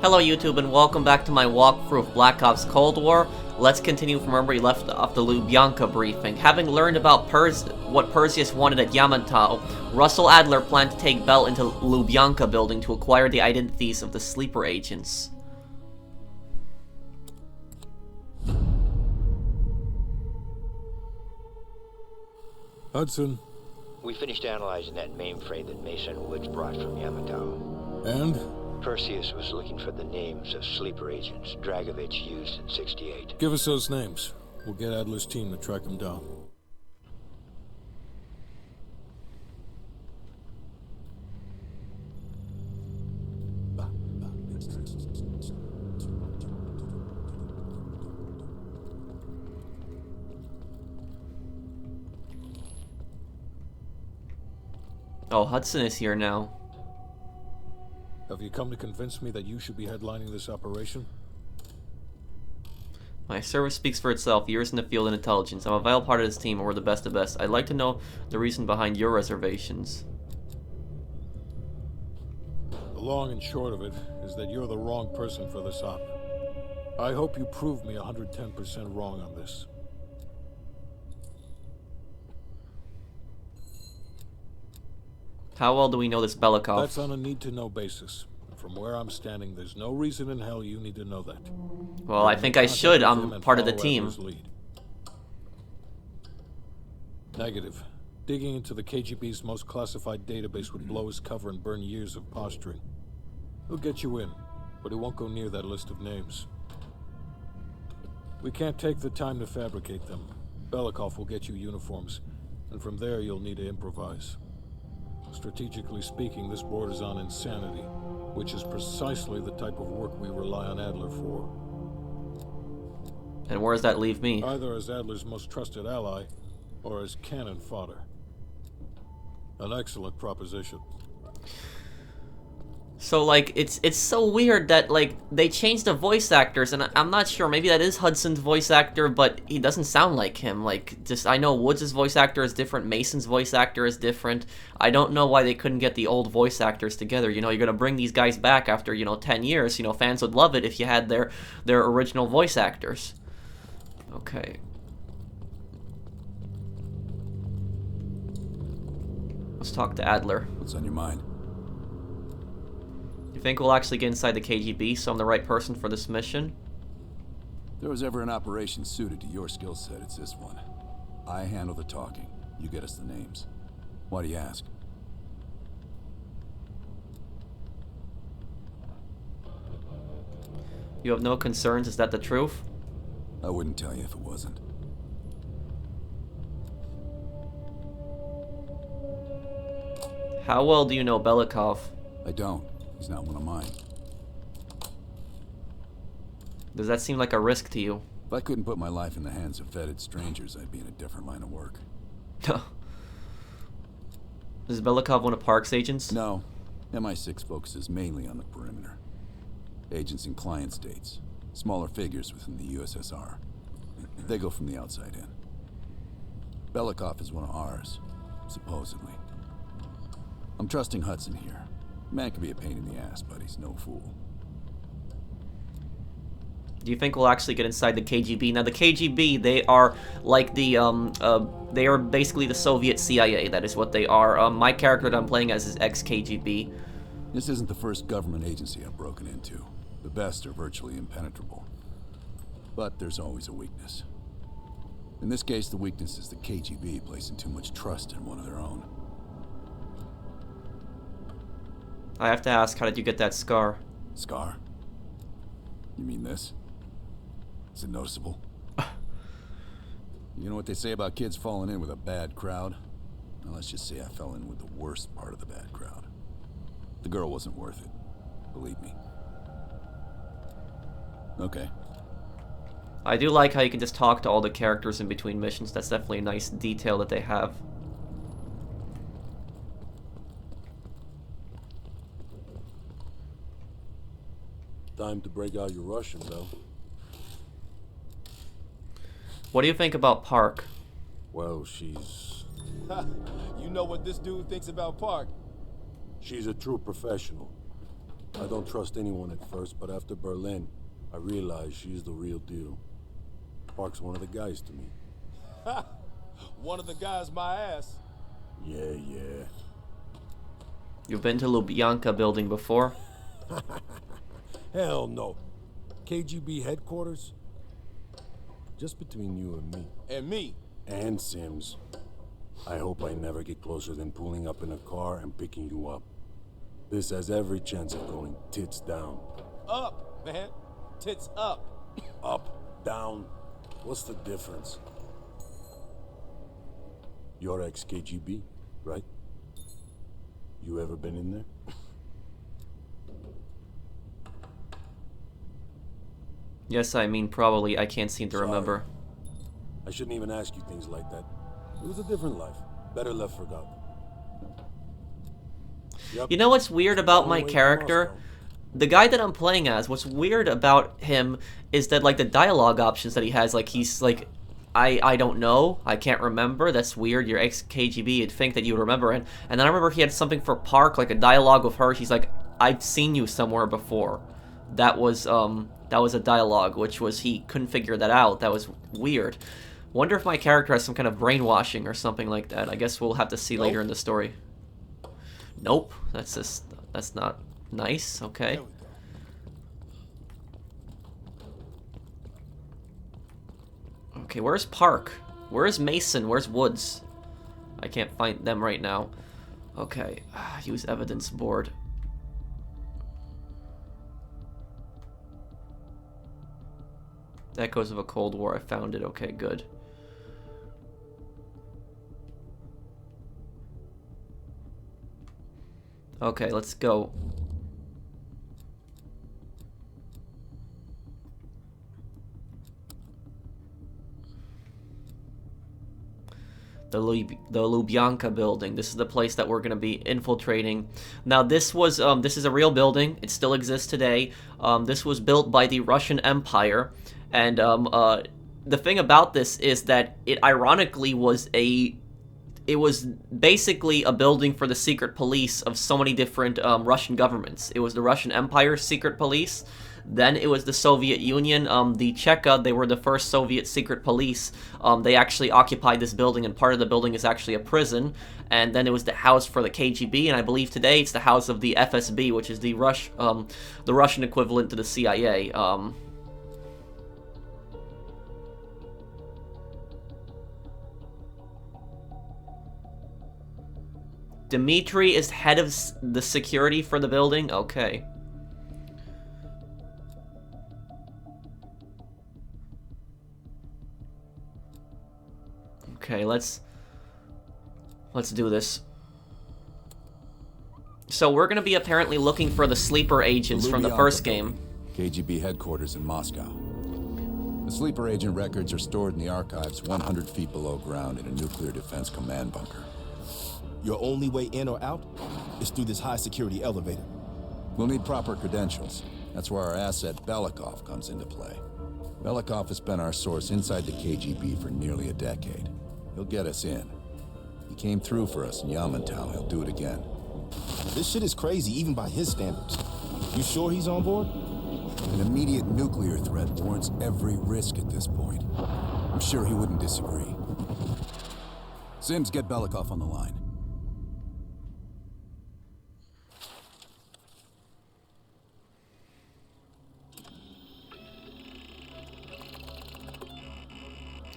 Hello YouTube and welcome back to my walkthrough of Black Ops Cold War. Let's continue from where we left off the Lubyanka briefing. Having learned about what Perseus wanted at Yamantau, Russell Adler planned to take Bell into Lubyanka building to acquire the identities of the sleeper agents. Hudson. We finished analyzing that mainframe that Mason Woods brought from Yamantau. And? Perseus was looking for the names of sleeper agents Dragovich used in '68. Give us those names. We'll get Adler's team to track them down. Oh, Hudson is here now. Have you come to convince me that you should be headlining this operation? My service speaks for itself, years in the field and intelligence. I'm a vital part of this team and we're the best of best. I'd like to know the reason behind your reservations. The long and short of it is that you're the wrong person for this op. I hope you prove me 110% wrong on this. How well do we know this Belikov? That's on a need-to-know basis. From where I'm standing, there's no reason in hell you need to know that. Well, I think I should. I'm part of the team. Negative. Digging into the KGB's most classified database would blow his cover and burn years of posturing. He'll get you in, but he won't go near that list of names. We can't take the time to fabricate them. Belikov will get you uniforms, and from there you'll need to improvise. Strategically speaking, this borders on insanity, which is precisely the type of work we rely on Adler for. And where does that leave me? Either as Adler's most trusted ally, or as cannon fodder. An excellent proposition. So, like, it's so weird that, like, they changed the voice actors, and I'm not sure, maybe that is Hudson's voice actor, but he doesn't sound like him. Like, just, I know Woods' voice actor is different, Mason's voice actor is different. I don't know why they couldn't get the old voice actors together. You know, you're gonna bring these guys back after, 10 years. You know, fans would love it if you had their original voice actors. Okay. Let's talk to Adler. What's on your mind? You think we'll actually get inside the KGB, so I'm the right person for this mission? If there was ever an operation suited to your skill set, it's this one. I handle the talking. You get us the names. Why do you ask? You have no concerns, is that the truth? I wouldn't tell you if it wasn't. How well do you know Belikov? I don't. He's not one of mine. Does that seem like a risk to you? If I couldn't put my life in the hands of vetted strangers, I'd be in a different line of work. Is Belikov one of Park's agents? No. MI6 focuses mainly on the perimeter. Agents in client states. Smaller figures within the USSR. They go from the outside in. Belikov is one of ours, supposedly. I'm trusting Hudson here. Man can be a pain in the ass, but he's no fool. Do you think we'll actually get inside the KGB? Now, the KGB, they are like the, they are basically the Soviet CIA. That is what they are. My character that I'm playing as is ex-KGB. This isn't the first government agency I've broken into. The best are virtually impenetrable. But there's always a weakness. In this case, the weakness is the KGB placing too much trust in one of their own. I have to ask, how did you get that scar? Scar? You mean this? Is it noticeable? You know what they say about kids falling in with a bad crowd? Well, let's just say I fell in with the worst part of the bad crowd. The girl wasn't worth it. Believe me. Okay. I do like how you can just talk to all the characters in between missions. That's definitely a nice detail that they have. Time to break out your Russian, though. What do you think about Park? Well, she's... You know what this dude thinks about Park? She's a true professional. I don't trust anyone at first, but after Berlin, I realized she's the real deal. Park's one of the guys to me. One of the guys, my ass. Yeah. You've been to Lubyanka building before? Hell no. KGB headquarters? Just between you and me. And me. And Sims. I hope I never get closer than pulling up in a car and picking you up. This has every chance of going tits down. Up, man. Tits up. Up, down. What's the difference? You're ex-KGB, right? You ever been in there? Yes, I mean probably. I can't seem to remember. I shouldn't even ask you things like that. It was a different life. Better left forgotten. Yep. You know what's weird about Long my way from character? Moscow. The guy that I'm playing as, what's weird about him is that, like, the dialogue options that he has, like, he's, like, I don't know, I can't remember, that's weird, you're ex-KGB, you'd think that you would remember it. And then I remember he had something for Park, like a dialogue with her, she's like, I've seen you somewhere before. That was a dialogue, which was, he couldn't figure that out, that was weird. Wonder if my character has some kind of brainwashing or something like that. I guess we'll have to see later in the story. Nope, that's not nice, okay. Okay, where's Park? Where's Mason? Where's Woods? I can't find them right now. Okay, use evidence board. Echoes of a Cold War, I found it, okay, good. Okay, let's go. The Lubyanka building. This is the place that we're going to be infiltrating. Now, this is a real building. It still exists today. This was built by the Russian Empire, and the thing about this is that it ironically was it was basically a building for the secret police of so many different Russian governments. It was the Russian Empire's secret police. Then it was the Soviet Union. The Cheka, they were the first Soviet secret police. They actually occupied this building, and part of the building is actually a prison. And then it was the house for the KGB, and I believe today it's the house of the FSB, which is the Russian equivalent to the CIA. Dmitri is head of the security for the building? Okay. Okay, let's do this. So we're gonna be apparently looking for the sleeper agents from the first game. KGB headquarters in Moscow. The sleeper agent records are stored in the archives 100 feet below ground in a nuclear defense command bunker. Your only way in or out is through this high-security elevator. We'll need proper credentials. That's where our asset Belikov comes into play. Belikov has been our source inside the KGB for nearly a decade. He'll get us in. He came through for us in Yamantau. He'll do it again. This shit is crazy, even by his standards. You sure he's on board? An immediate nuclear threat warrants every risk at this point. I'm sure he wouldn't disagree. Sims, get Belikov on the line.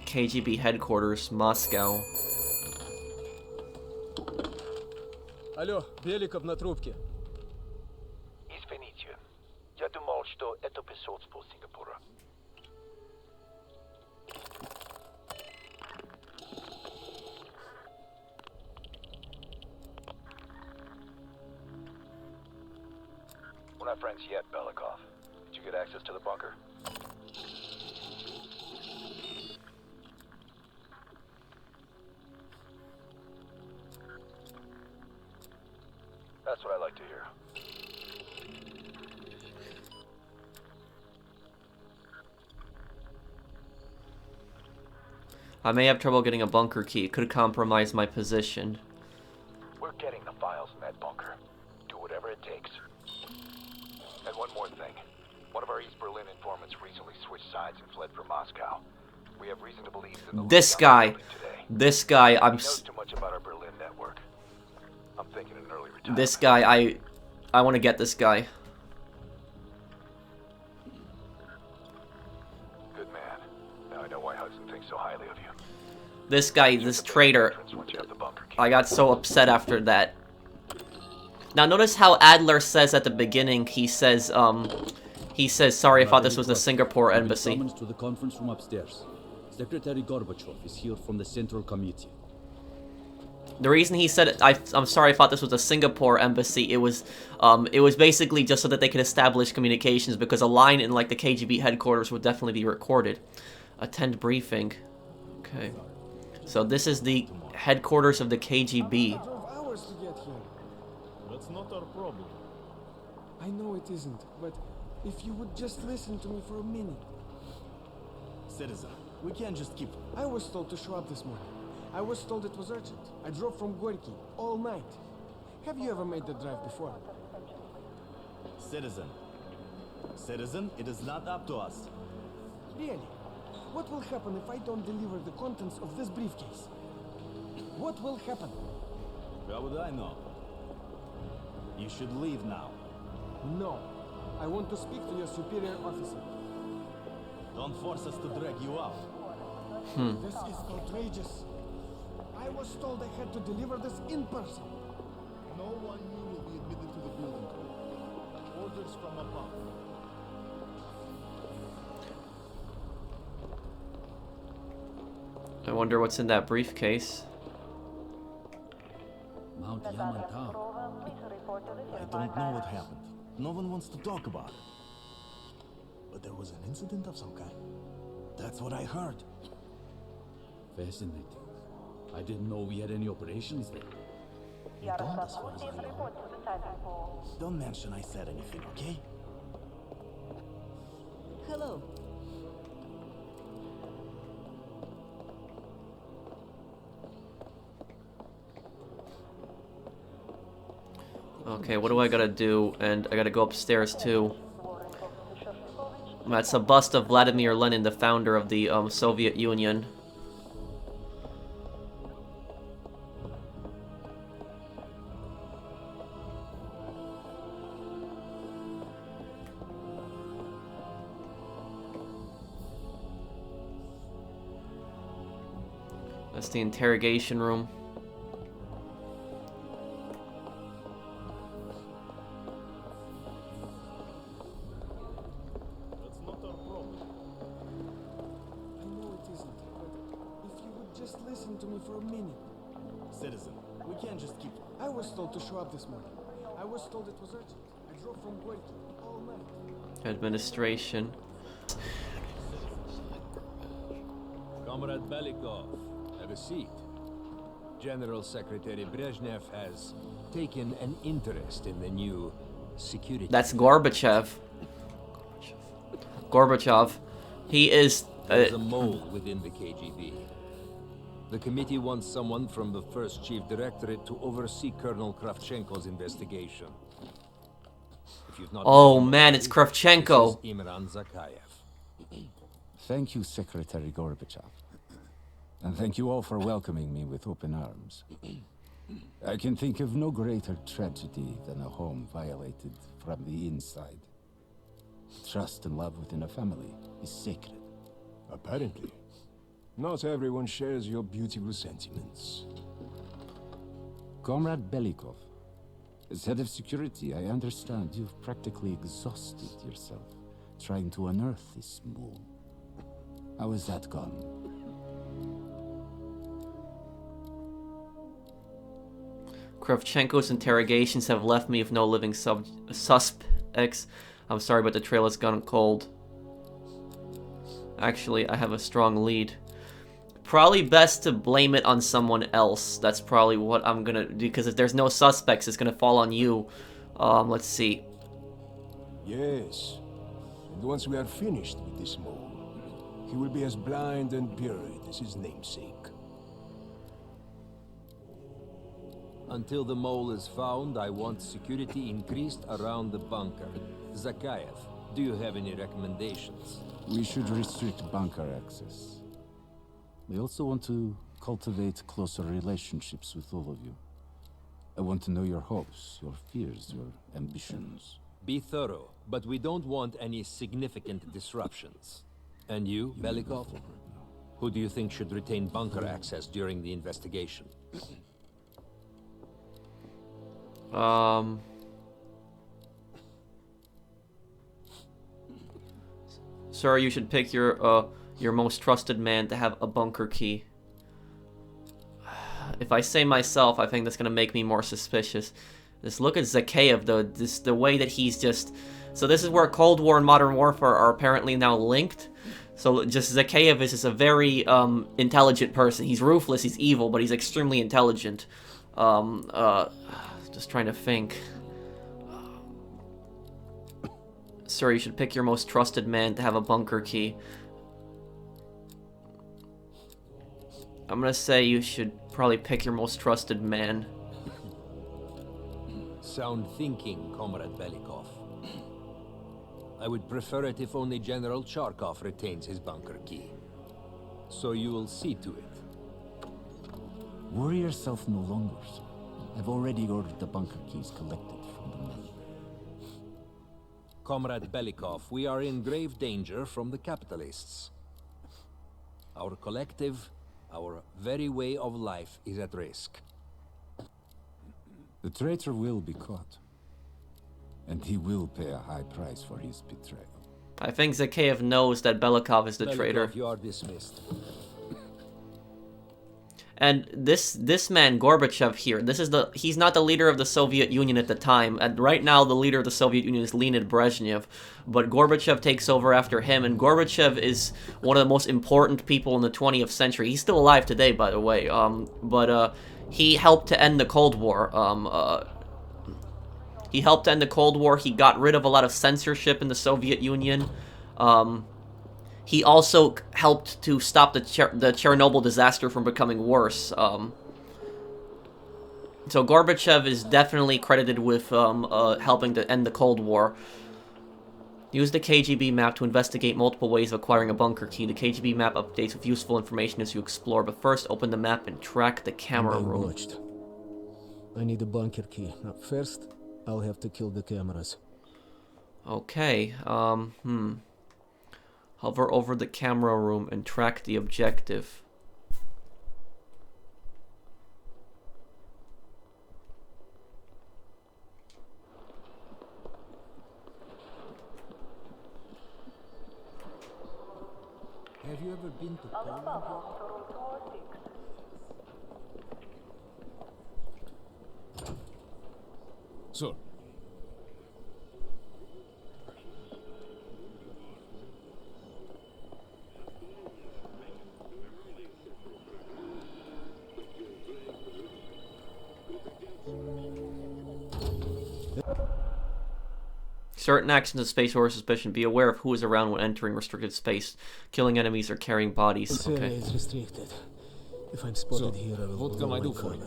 KGB headquarters, Moscow. Алло, Беликов на трубке. Извините, я думал, что это посольство Сингапура. We're not friends yet, Belikov. Did you get access to the bunker? That's what I like to hear. I may have trouble getting a bunker key. It could compromise my position. We're getting the files in that bunker. Do whatever it takes. And one more thing. One of our East Berlin informants recently switched sides and fled for Moscow. We have reason to believe that This guy. This guy, he knows too much about our Berlin network. I'm thinking an early retirement. This guy, I want to get this guy. Good man. Now I know why Hudson thinks so highly of you. This guy, this traitor. Once you have the bunker key. I got so upset after that. Now notice how Adler says at the beginning, he says, sorry, I thought this was the Singapore embassy. Summons to the conference room upstairs. Secretary Gorbachev is here from the Central Committee. The reason he said, I'm sorry, I thought this was a Singapore embassy, it was basically just so that they could establish communications, because a line in, like, the KGB headquarters would definitely be recorded. Attend briefing. Okay. So this is the headquarters of the KGB. Hours to get here. That's not our problem. I know it isn't, but if you would just listen to me for a minute. Citizen, we can't just keep... I was told to show up this morning. I was told it was urgent. I drove from Gorky all night. Have you ever made the drive before? Citizen. Citizen, it is not up to us. Really? What will happen if I don't deliver the contents of this briefcase? What will happen? How would I know? You should leave now. No. I want to speak to your superior officer. Don't force us to drag you out. This is outrageous. I was told I had to deliver this in person. No one new will be admitted to the building. Orders from above. I wonder what's in that briefcase. Mount Yaman Tower. I don't know what happened. No one wants to talk about it. But there was an incident of some kind. That's what I heard. Fascinating. I didn't know we had any operations there. You don't, as far as I know. Don't mention I said anything, okay? Hello. Okay, what do I gotta do? And I gotta go upstairs too. That's a bust of Vladimir Lenin, the founder of the Soviet Union. That's the interrogation room. That's not our problem. I know it isn't, but if you would just listen to me for a minute. Citizen, we can't just keep... I was told to show up this morning. I was told it was urgent. I drove from Gorky all night. Administration. Comrade Belikov, have a seat. General Secretary Brezhnev has taken an interest in the new security... That's Gorbachev. Gorbachev. He is... There's a mole within the KGB. The committee wants someone from the first chief directorate to oversee Colonel Kravchenko's investigation. If you've not Oh met him man, it's already, Kravchenko. this is Imran Zakayev. Thank you, Secretary Gorbachev. And thank you all for welcoming me with open arms. I can think of no greater tragedy than a home violated from the inside. Trust and love within a family is sacred. Apparently. Not everyone shares your beautiful sentiments. Comrade Belikov, as head of security, I understand you've practically exhausted yourself trying to unearth this mole. How has that gone? Kravchenko's interrogations have left me with no living suspects. I'm sorry, but the trail has gone cold. Actually, I have a strong lead. Probably best to blame it on someone else. That's probably what I'm gonna do, because if there's no suspects, it's gonna fall on you. Let's see. Yes. And once we are finished with this mole, he will be as blind and buried as his namesake. Until the mole is found, I want security increased around the bunker. Zakayev, do you have any recommendations? We should restrict bunker access. We also want to cultivate closer relationships with all of you. I want to know your hopes, your fears, your ambitions. Be thorough, but we don't want any significant disruptions. And you, Belikov? Who do you think should retain bunker access during the investigation? Sir, you should pick your most trusted man to have a bunker key. If I say myself, I think that's gonna make me more suspicious. Just look at Zakayev, though. The way that he's just... So this is where Cold War and Modern Warfare are apparently now linked. So just Zakayev is just a very intelligent person. He's ruthless, he's evil, but he's extremely intelligent. Just trying to think. Sir, you should pick your most trusted man to have a bunker key. I'm gonna say you should probably pick your most trusted man. Sound thinking, Comrade Belikov. I would prefer it if only General Charkov retains his bunker key. So you will see to it. Worry yourself no longer, sir. I've already ordered the bunker keys collected from the men. Comrade Belikov, we are in grave danger from the capitalists. Our collective, our very way of life is at risk. The traitor will be caught. And he will pay a high price for his betrayal. I think Zakayev knows that Belikov is the traitor. You are dismissed. And this man, Gorbachev here, he's not the leader of the Soviet Union at the time. And right now, the leader of the Soviet Union is Leonid Brezhnev. But Gorbachev takes over after him, and Gorbachev is one of the most important people in the 20th century. He's still alive today, by the way. He helped to end the Cold War. He helped end the Cold War. He got rid of a lot of censorship in the Soviet Union. He also helped to stop the Chernobyl disaster from becoming worse. So Gorbachev is definitely credited with helping to end the Cold War. Use the KGB map to investigate multiple ways of acquiring a bunker key. The KGB map updates with useful information as you explore, but first open the map and track the camera room. Watched. I need a bunker key. Now, first, I'll have to kill the cameras. Okay, Hover over the camera room and track the objective. Have you ever been to Poland? Sir. Certain actions of space or suspicion. Be aware of who is around when entering restricted space. Killing enemies or carrying bodies. This area is restricted. If I'm spotted here, I will what can I do for you?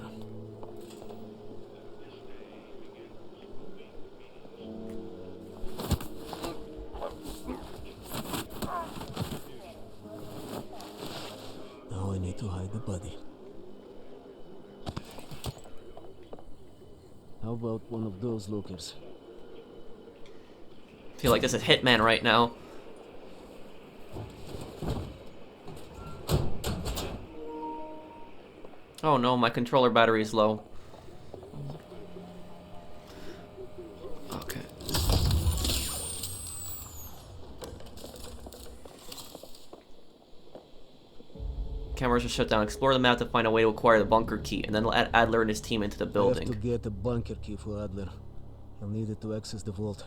Now I need to hide the body. How about one of those lookers? I feel like this is Hitman right now. Oh no, my controller battery is low. Okay. Cameras are shut down. Explore the map to find a way to acquire the bunker key, and then let Adler and his team into the building. I have to get a bunker key for Adler. I'll need it to access the vault.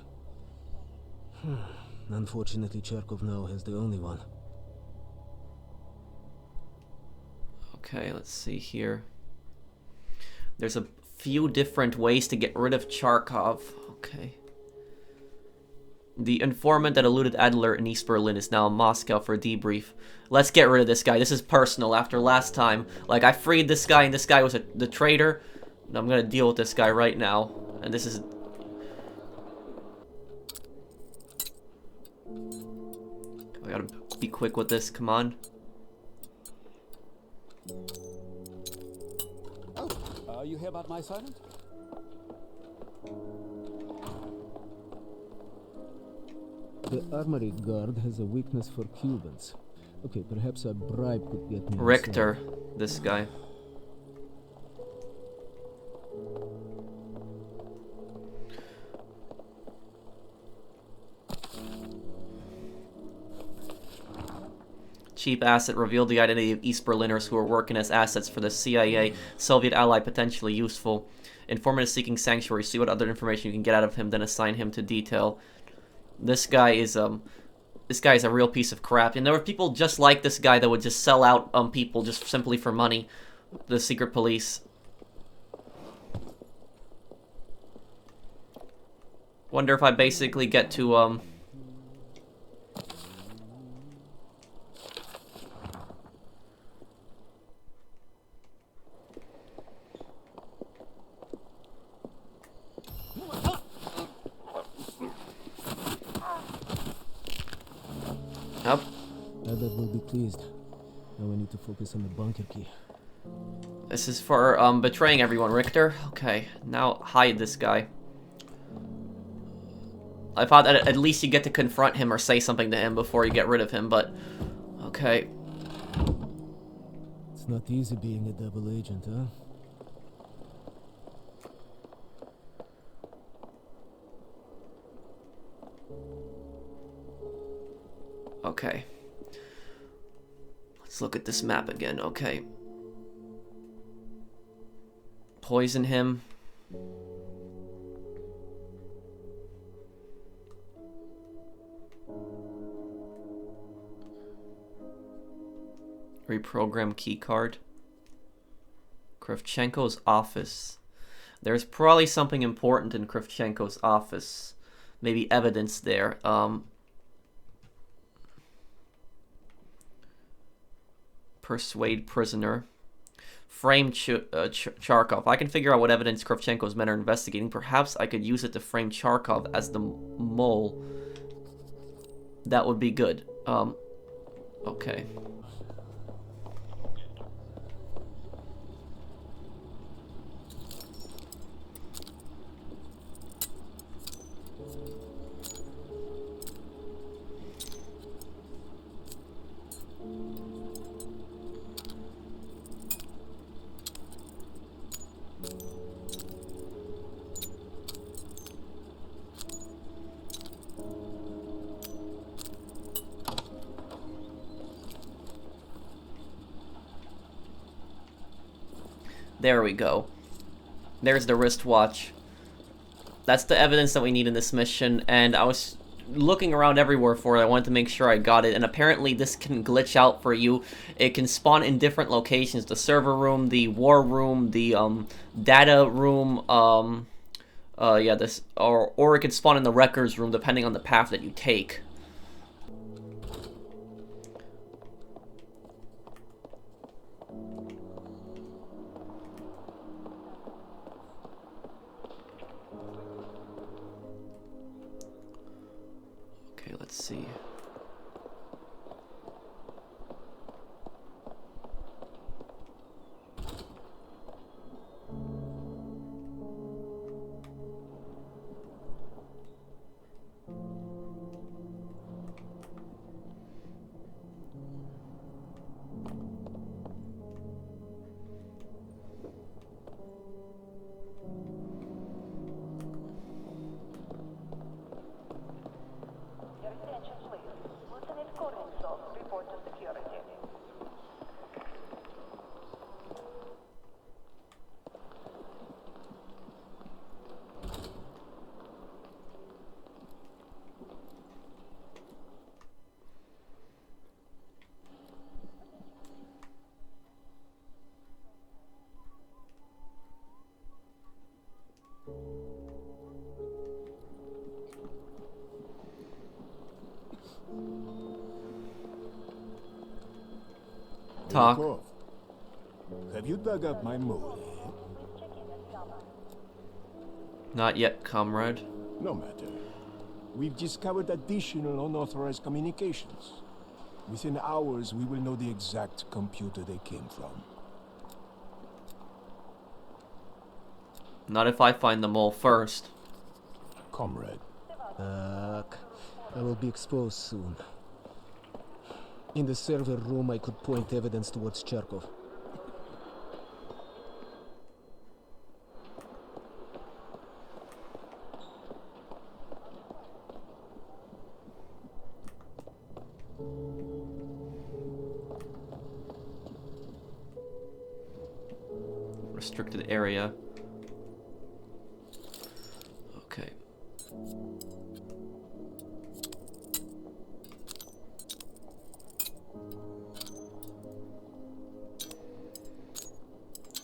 Unfortunately, Charkov now has the only one. Okay, let's see here. There's a few different ways to get rid of Charkov. Okay. The informant that eluded Adler in East Berlin is now in Moscow for a debrief. Let's get rid of this guy. This is personal after last time. Like, I freed this guy and this guy was the traitor. And I'm gonna deal with this guy right now. And this is... I gotta be quick with this, come on. Oh, you hear about my assignment? The armory guard has a weakness for Cubans. Okay, perhaps a bribe could get me Richter, inside. this guy. Cheap asset revealed the identity of East Berliners who are working as assets for the CIA, Soviet ally potentially useful. Informant is seeking sanctuary. See what other information you can get out of him, then assign him to detail. This guy is a real piece of crap. And there were people just like this guy that would just sell out people just simply for money. The secret police. Wonder if I basically get to Yep. Albert will be pleased. Now we need to focus on the bunker key. This is for betraying everyone, Richter. Okay, now hide this guy. I thought that at least you get to confront him or say something to him before you get rid of him, but okay. It's not easy being a double agent, huh? Okay. Let's look at this map again. Okay. Poison him. Reprogram keycard. Kravchenko's office. There's probably something important in Kravchenko's office. Maybe evidence there. Persuade prisoner. Frame Charkov. I can figure out what evidence Kravchenko's men are investigating. Perhaps I could use it to frame Charkov as the mole. That would be good. Okay. There we go. There's the wristwatch. That's the evidence that we need in this mission, and I was looking around everywhere for it. I wanted to make sure I got it, and apparently this can glitch out for you. It can spawn in different locations. The server room, the war room, the data room, yeah, this, or it can spawn in the records room depending on the path that you take. Let's see. Talk. Waltkrough, have you dug up my mole? Not yet, comrade. No matter. we've discovered additional unauthorized communications. Within hours, we will know the exact computer they came from. Not if I find them all first. Comrade. Fuck. I will be exposed soon. In the server room, I could point evidence towards Charkov. Restricted area. Okay.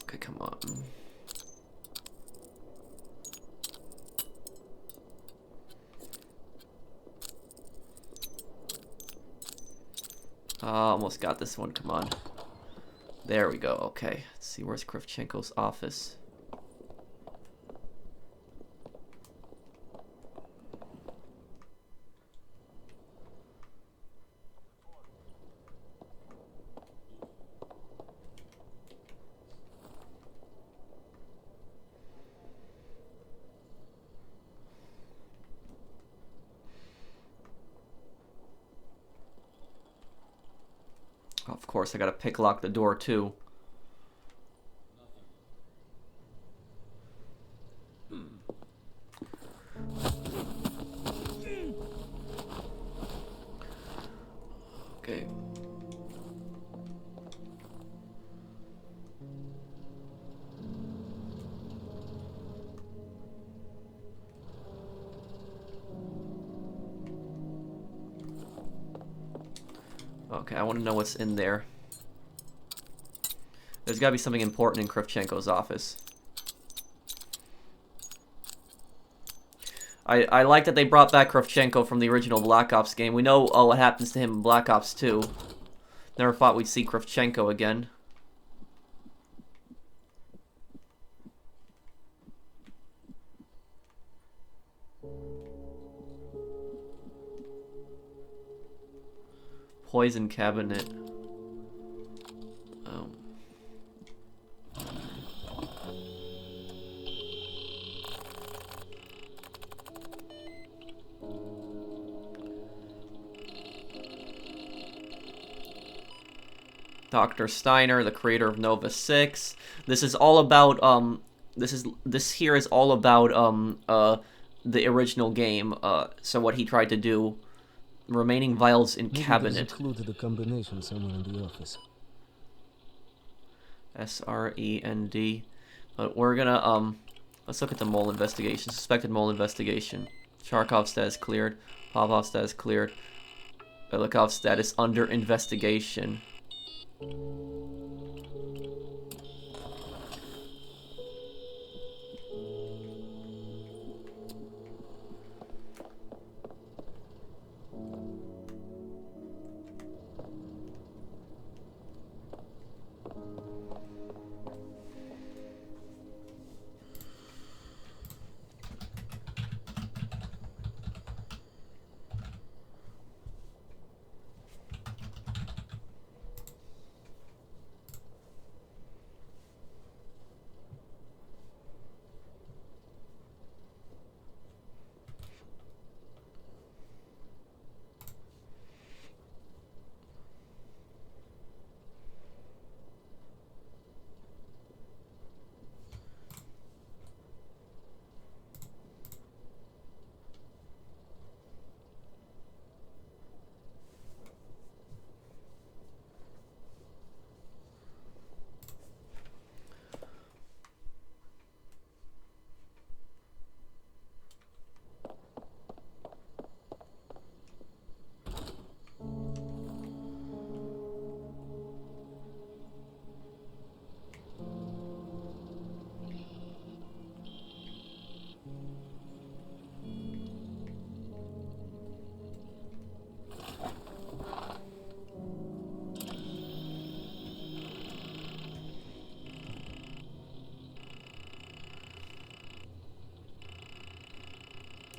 Okay, come on. Almost got this one, come on. There we go, okay. Let's see, where's Kravchenko's office? Of course, I gotta pick lock the door too. Okay. Okay, I want to know what's in there. There's got to be something important in Kravchenko's office. I like that they brought back Kravchenko from the original Black Ops game. We know what happens to him in Black Ops 2. Never thought we'd see Kravchenko again. Poison cabinet. Oh. Dr. Steiner, the creator of Nova 6. This is all about this here is all about the original game. So what he tried to do. Remaining vials in Maybe cabinet. there's a clue to the combination somewhere in the office. SREND. But we're gonna let's look at the mole investigation. Suspected mole investigation. Charkov status cleared. Popov status cleared. Belikov status under investigation.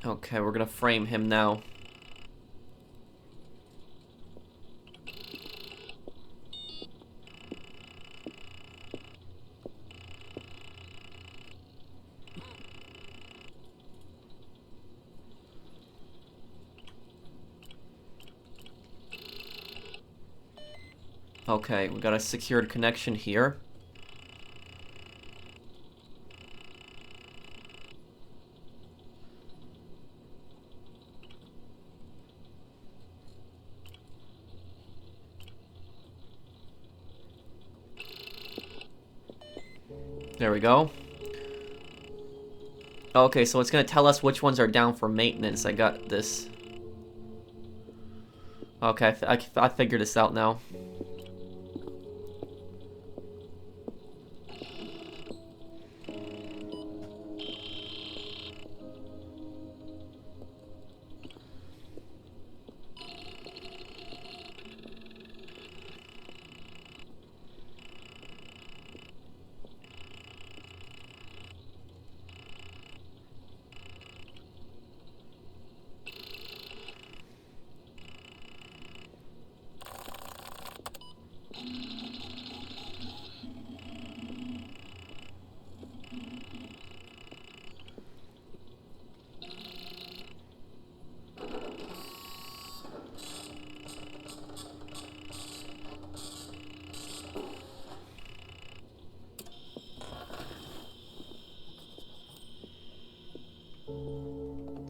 Okay, we're gonna frame him now. Okay, we got a secured connection here. There we go. Okay, so it's gonna tell us which ones are down for maintenance. I got this. Okay, I figured this out now.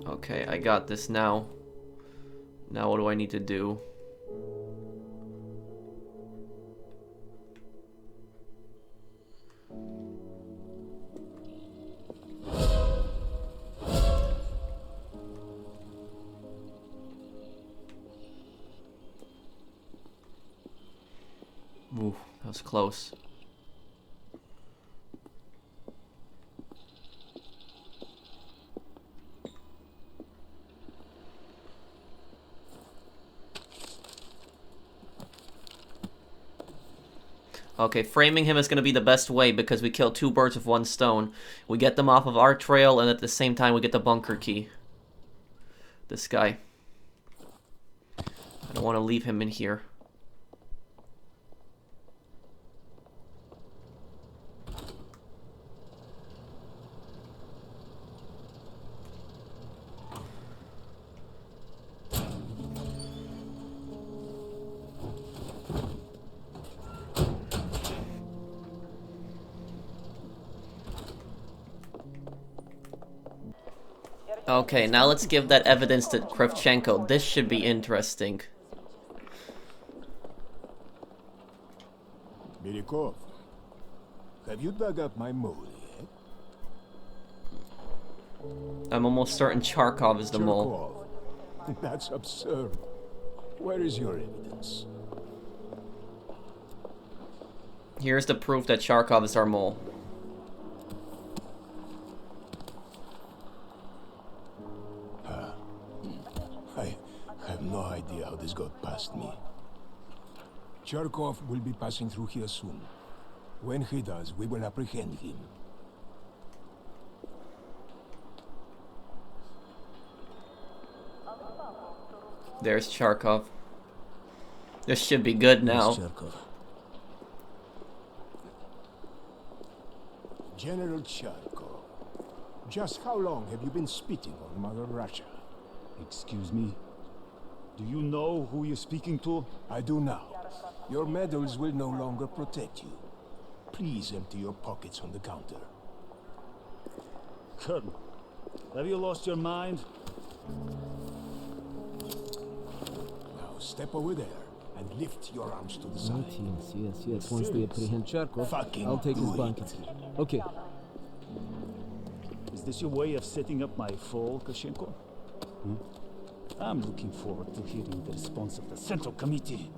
Okay, I got this now. Now what do I need to do? Ooh, that was close. Okay, framing him is going to be the best way because we kill two birds with one stone. We get them off of our trail, and at the same time we get the bunker key. This guy. I don't want to leave him in here. Okay, now let's give that evidence to Kravchenko. This should be interesting. Mirikov, have you dug up my mole yet? I'm almost certain Charkov is the mole. That's absurd. Where is your evidence? Here's the proof that Charkov is our mole. I have no idea how this got past me. Charkov will be passing through here soon. When he does, we will apprehend him. There's Charkov. This should be good now. General Charkov, just how long have you been spitting on Mother Russia? Excuse me? Do you know who you're speaking to? I do now. Your medals will no longer protect you. Please empty your pockets on the counter. Colonel, have you lost your mind? Now step over there and lift your arms to the side. Yes. Once they apprehend Charkov, I'll take his bunker key. Okay. Is this your way of setting up my fall, Kravchenko? I'm looking forward to hearing the response of the Central Committee.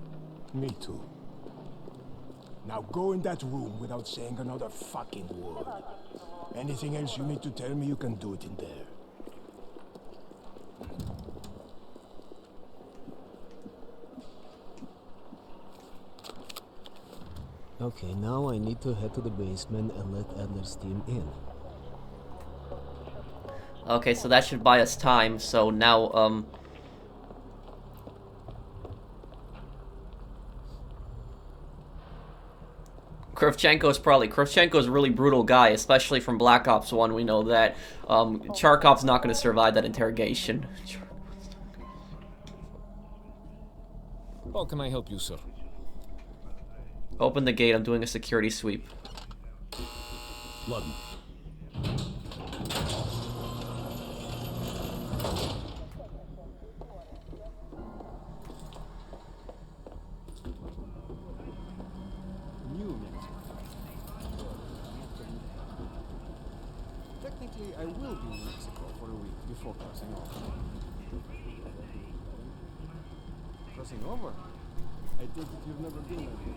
Me too. Now go in that room without saying another fucking word. Anything else you need to tell me, you can do it in there. Okay, now I need to head to the basement and let Adler's team in. Okay, so that should buy us time. So now, Kravchenko's a really brutal guy, especially from Black Ops 1, we know that. Charkov's not going to survive that interrogation. How can I help you, sir? Open the gate, I'm doing a security sweep. Ладно. Technically, I will be in Mexico for a week before crossing over. Crossing over? I take it you've never been there before.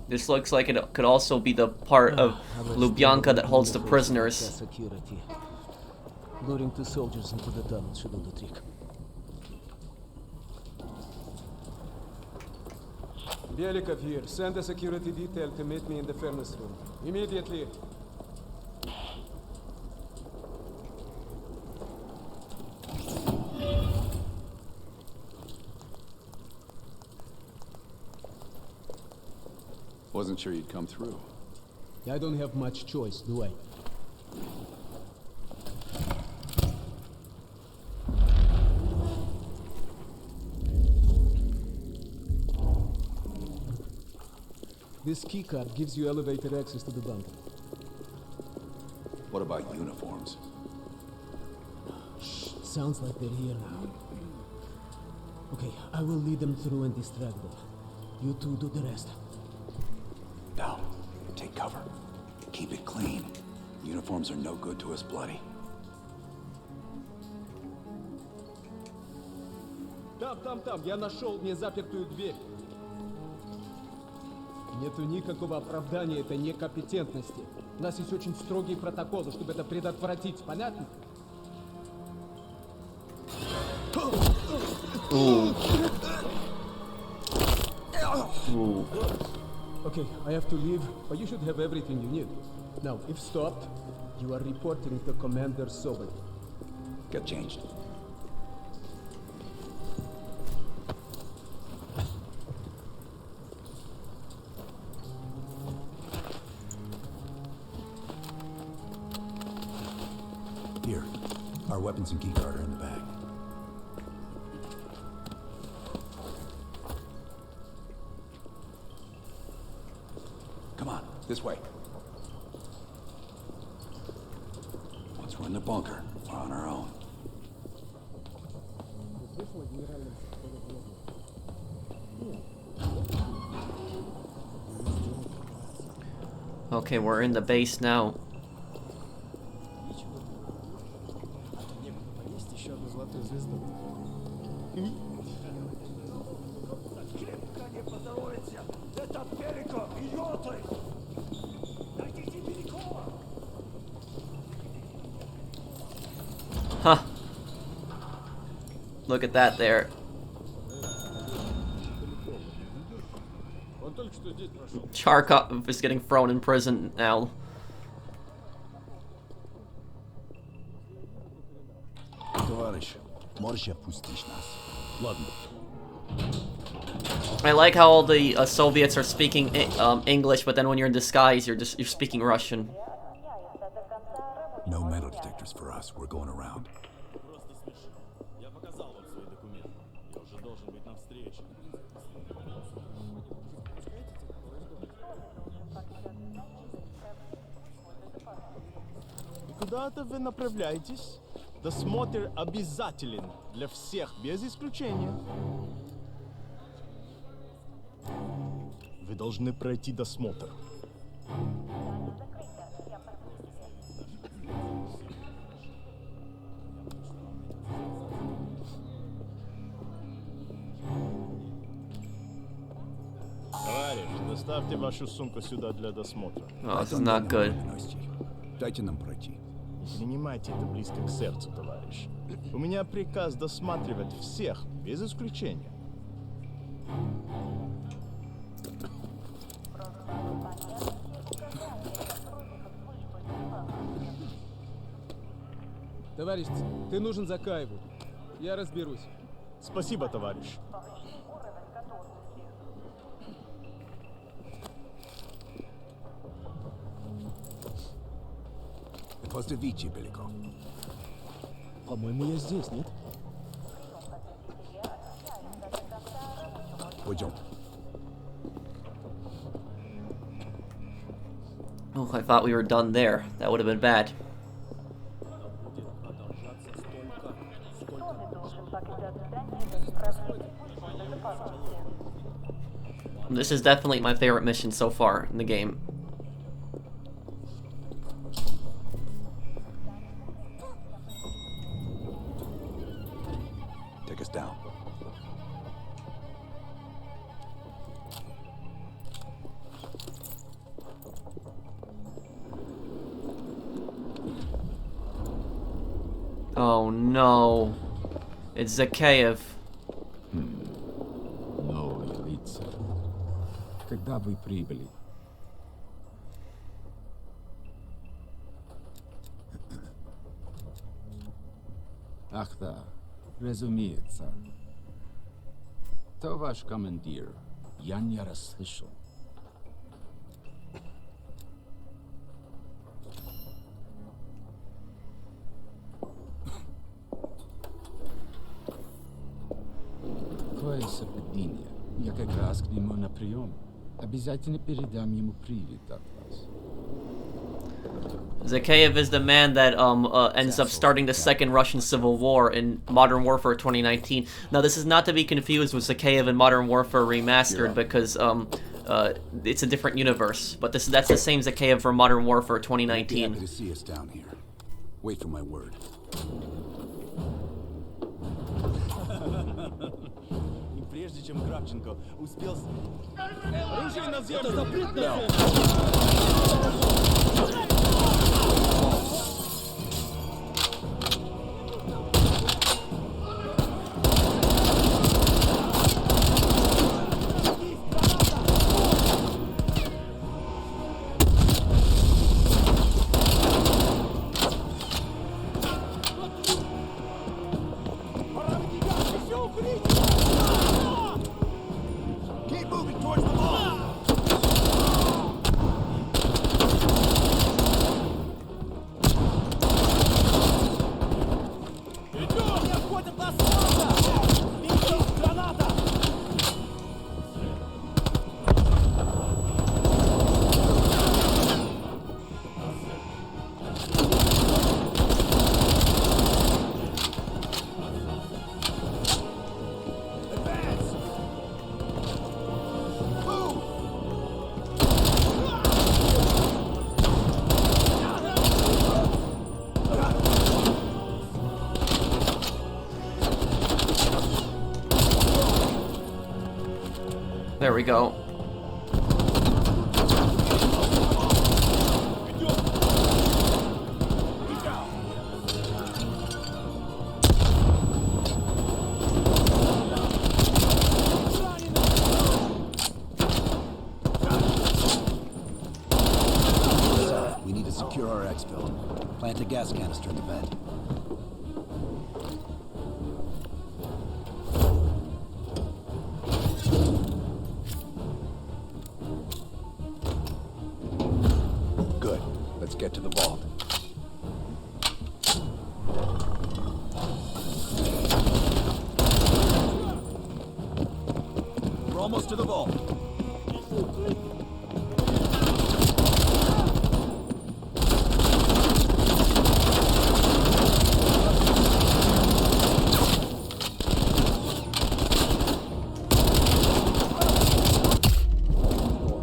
This looks like it could also be the part of Lubyanka that holds the prisoners. Security. Luring 2 soldiers into the tunnel should do the trick. Belikov here. Send a security detail to meet me in the furnace room. Immediately. Wasn't sure you'd come through. I don't have much choice, do I? This keycard gives you elevated access to the bunker. What about uniforms? Shh, sounds like they're here now. Okay, I will lead them through and distract them. You two do the rest. No. Take cover. Keep it clean. Uniforms are no good to us bloody. Там, я нашел незапертую дверь. Нету никакого оправдания этой некомпетентности. У нас есть очень строгие протоколы, чтобы это предотвратить, понятно? Okay, I have to leave, but you should have everything you need. Now, if stopped, you are reporting to Commander Sobel. Get changed. Here, our weapons and keycard are in the bag. Come on, this way. Once we're in the bunker, we're on our own. Okay, we're in the base now. Huh. Look at that there. Charkov is getting thrown in prison now. Товарищ, можешь отпустить нас? Ладно. I like how all the Soviets are speaking English, but then when you're in disguise, you're speaking Russian. No metal detectors for us. We're going around. Куда-то вы направляетесь? Досмотр обязателен для всех, без исключения. Вы должны пройти досмотр. Товарищ, доставьте вашу сумку сюда для досмотра. Oh, this is not good. Дайте нам пройти. Не принимайте это близко к сердцу, товарищ. У меня приказ досматривать всех, без исключения. Товарищ, ты нужен Закаеву. Я разберусь. Спасибо, товарищ. Поздравите, Беляков. По-моему, я здесь, нет? Пойдем. Oh, I thought we were done there. That would have been bad. This is definitely my favorite mission so far in the game. Take us down. Oh no. It's Zakhaev. Новые лица. Когда вы прибыли? Ах да, разумеется. То ваш командир. Я не расслышал. Какое совпадение. Я как раз к нему на прием. Обязательно передам ему привет от вас. Zakhaev is the man that ends up starting the second Russian Civil War in Modern Warfare 2019. Now, this is not to be confused with Zakhaev in Modern Warfare Remastered because it's a different universe. But that's the same Zakhaev from Modern Warfare 2019. Happy to see us down here. Wait for my word. И прежде чем Кравченко успел... Оружие на землю! Keep moving towards the wall! There we go. We need to secure our exfil. Plant a gas canister in the vent. Good. Let's get to the vault. We're almost to the vault.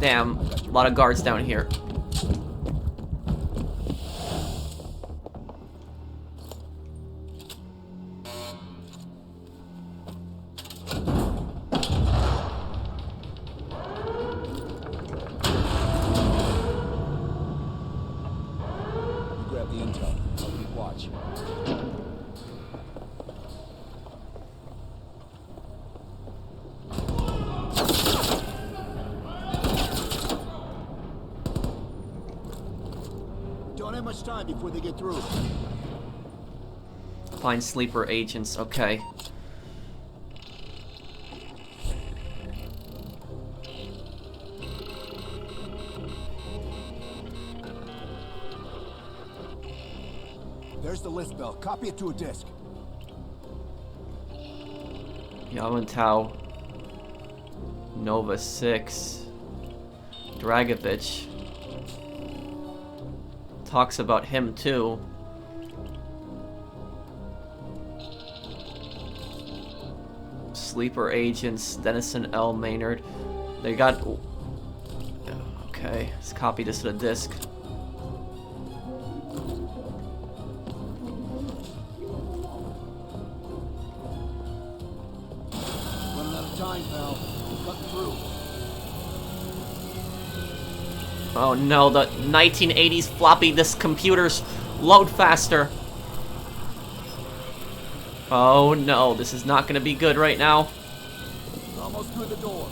Damn, a lot of guards down here. You grab the intel. I'll keep watch. Don't have much time before they get through. Find sleeper agents, okay. There's the list, Bell. Copy it to a disk. Yamantau, Nova 6, Dragovich. Talks about him too. Sleeper agents, Denison L. Maynard. They got... Okay, let's copy this to the disk. Running out of time, Bell. Cutting through. Oh no, the 1980s floppy disk computers load faster. Oh no, this is not gonna be good right now. Almost through the door.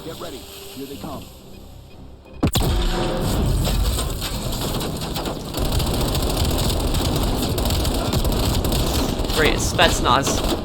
Get ready. Here they come. Great, it's Spetsnaz.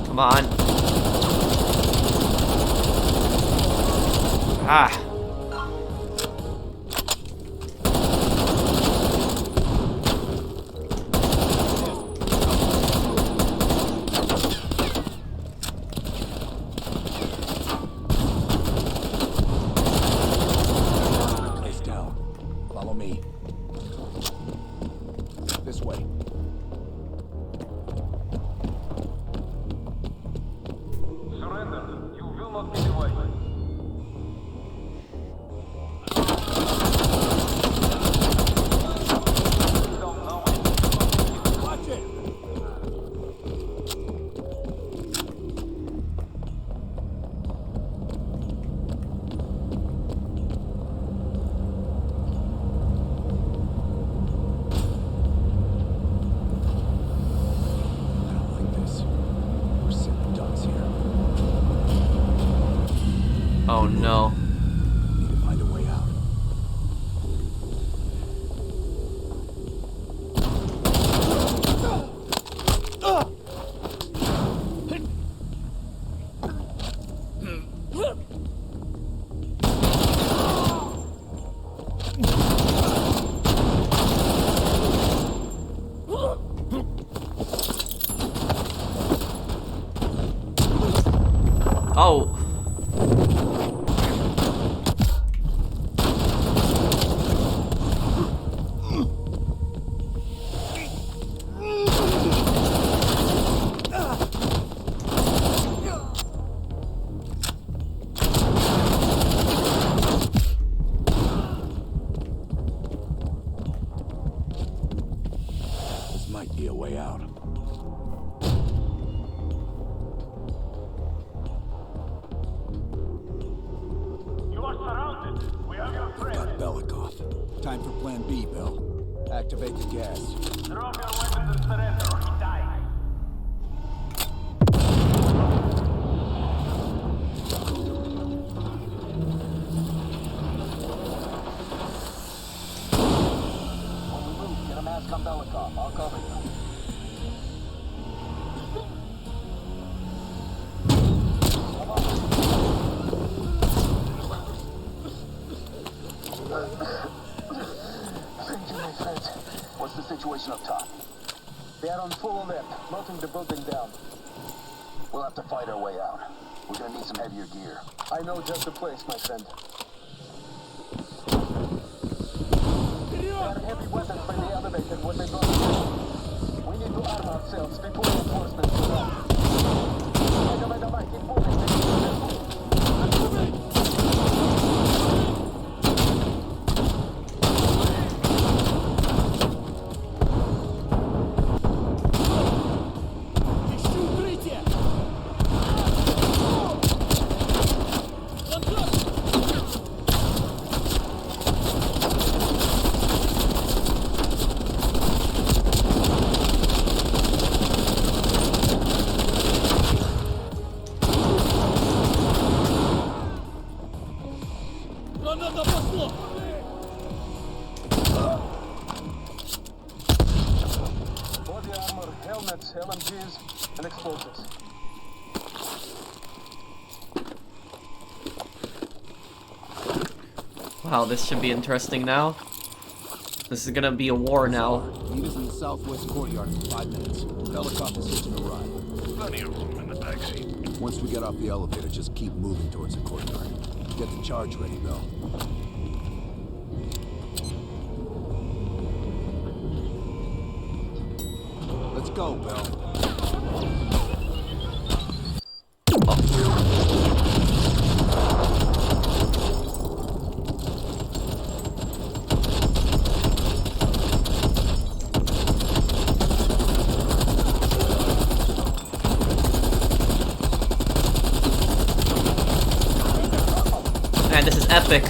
Come on. Ah. Place down. Follow me. This way. Surrender. You will not be divided. Watch it! I don't like this. We're sitting ducks here. Oh no. Need to find a way out. Oh. This might be a way out. You are surrounded. We have your friend. Got Belikov. Time for Plan B, Bill. Activate the gas. Drop your weapons and surrender or he dies. When we move, get a mask on Belikov. I'll cover you. What's the situation up top? They are on full alert, melting the building down. We'll have to fight our way out. We're gonna need some heavier gear. I know just the place, my friend. There are heavy weapons by the elevator when they go. We need to arm ourselves before helmets, LMGs, and explosives. Wow, this should be interesting now. This is gonna be a war now. Meet us in the southwest courtyard in 5 minutes. Helicopter system arrive. Plenty of room in the backseat. Once we get off the elevator, just keep moving towards the courtyard. Get the charge ready, Bill. Let's go, Bill. Man, this is epic.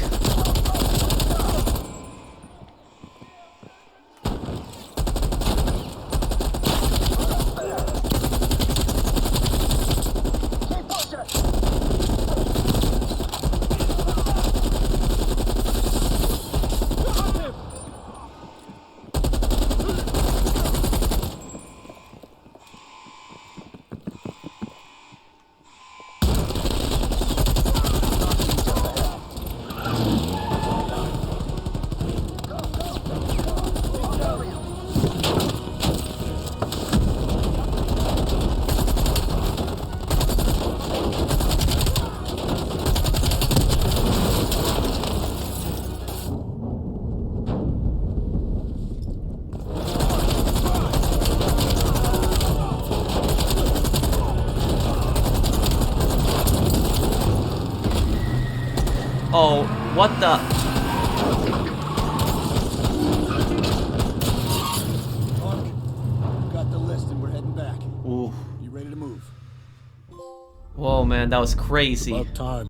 Oh, what the? Got the list and we're heading back. Ooh. You ready to move? Whoa, man, that was crazy. About time.